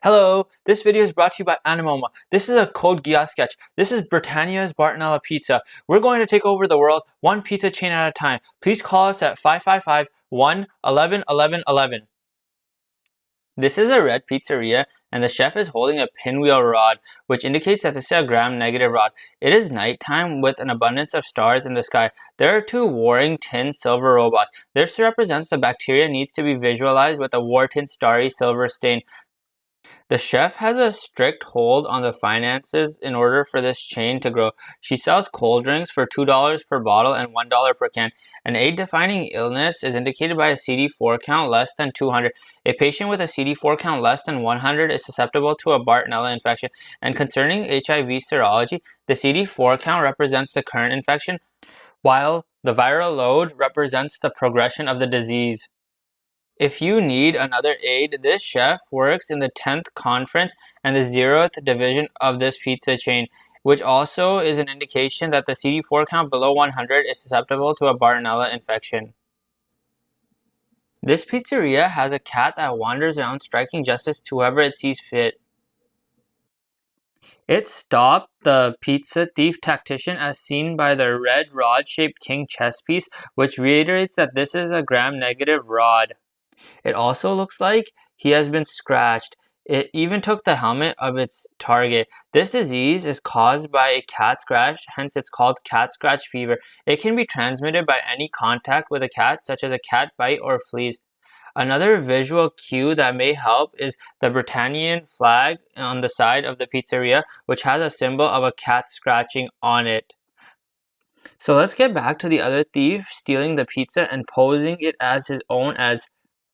Hello, this video is brought to you by Animoma. This is a Code Geass sketch. This is Britannia's Bartonella pizza. We're going to take over the world one pizza chain at a time. Please call us at 555-1-11-11-11. This is a red pizzeria and the chef is holding a pinwheel rod, which indicates that this is a gram-negative rod. It is nighttime with an abundance of stars in the sky. There are two warring tin silver robots. This represents the bacteria needs to be visualized with a war-tin starry silver stain. The chef has a strict hold on the finances in order for this chain to grow. She sells cold drinks for $2 per bottle and $1 per can. An age-defining illness is indicated by a CD4 count less than 200. A patient with a CD4 count less than 100 is susceptible to a Bartonella infection. And concerning HIV serology, the CD4 count represents the current infection, while the viral load represents the progression of the disease. If you need another aid, this chef works in the 10th conference and the 0th division of this pizza chain, which also is an indication that the CD4 count below 100 is susceptible to a Bartonella infection. This pizzeria has a cat that wanders around striking justice to whoever it sees fit. It stopped the pizza thief tactician as seen by the red rod-shaped king chess piece, which reiterates that this is a gram-negative rod. It also looks like he has been scratched. It even took the helmet of its target. This disease is caused by a cat scratch, hence it's called cat scratch fever. It can be transmitted by any contact with a cat, such as a cat bite or fleas. Another visual cue that may help is the Britannian flag on the side of the pizzeria, which has a symbol of a cat scratching on it. So let's get back to the other thief stealing the pizza and posing it as his own as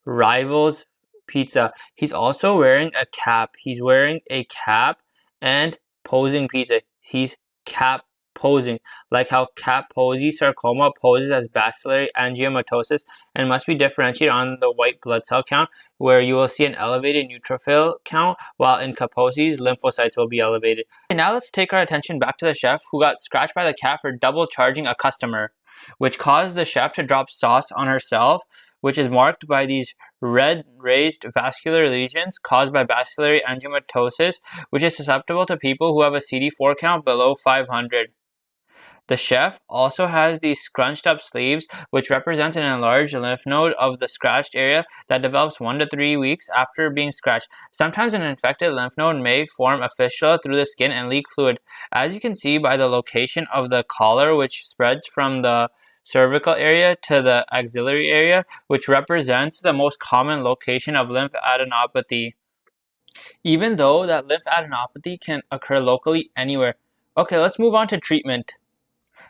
Rivals Pizza. He's also wearing a cap. He's wearing a cap and posing pizza. He's cap posing, like how Kaposi sarcoma poses as bacillary angiomatosis and must be differentiated on the white blood cell count, where you will see an elevated neutrophil count, while in Kaposi's lymphocytes will be elevated. And now let's take our attention back to the chef who got scratched by the cat for double charging a customer, which caused the chef to drop sauce on herself, which is marked by these red raised vascular lesions caused by bacillary angiomatosis, which is susceptible to people who have a CD4 count below 500. The chef also has these scrunched up sleeves, which represents an enlarged lymph node of the scratched area that develops 1 to 3 weeks after being scratched. Sometimes an infected lymph node may form a fistula through the skin and leak fluid, as you can see by the location of the collar, which spreads from the cervical area to the axillary area, which represents the most common location of lymphadenopathy, even though that lymphadenopathy can occur locally anywhere. Okay, let's move on to treatment.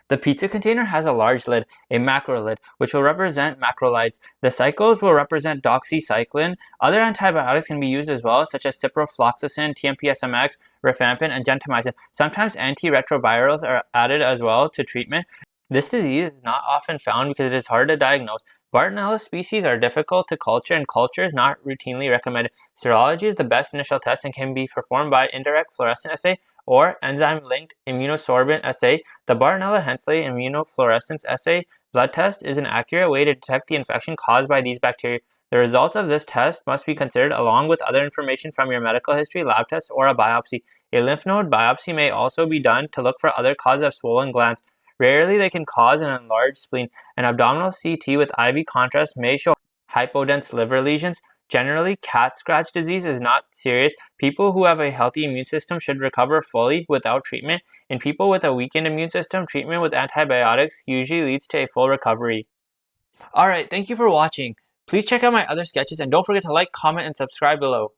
The pizza container has a large lid, a macro lid, which will represent macrolides. The cycles will represent doxycycline. Other antibiotics can be used as well, such as ciprofloxacin, TMP-SMX, rifampin, and gentamicin. Sometimes antiretrovirals are added as well to treatment. This disease is not often found because it is hard to diagnose. Bartonella species are difficult to culture and culture is not routinely recommended. Serology is the best initial test and can be performed by indirect fluorescence assay or enzyme-linked immunosorbent assay. The Bartonella-Hensley immunofluorescence assay blood test is an accurate way to detect the infection caused by these bacteria. The results of this test must be considered along with other information from your medical history, lab tests, or a biopsy. A lymph node biopsy may also be done to look for other causes of swollen glands. Rarely they can cause an enlarged spleen. An abdominal CT with IV contrast may show hypodense liver lesions. Generally, cat scratch disease is not serious. People who have a healthy immune system should recover fully without treatment. In people with a weakened immune system, treatment with antibiotics usually leads to a full recovery. Alright, thank you for watching. Please check out my other sketches and don't forget to like, comment, and subscribe below.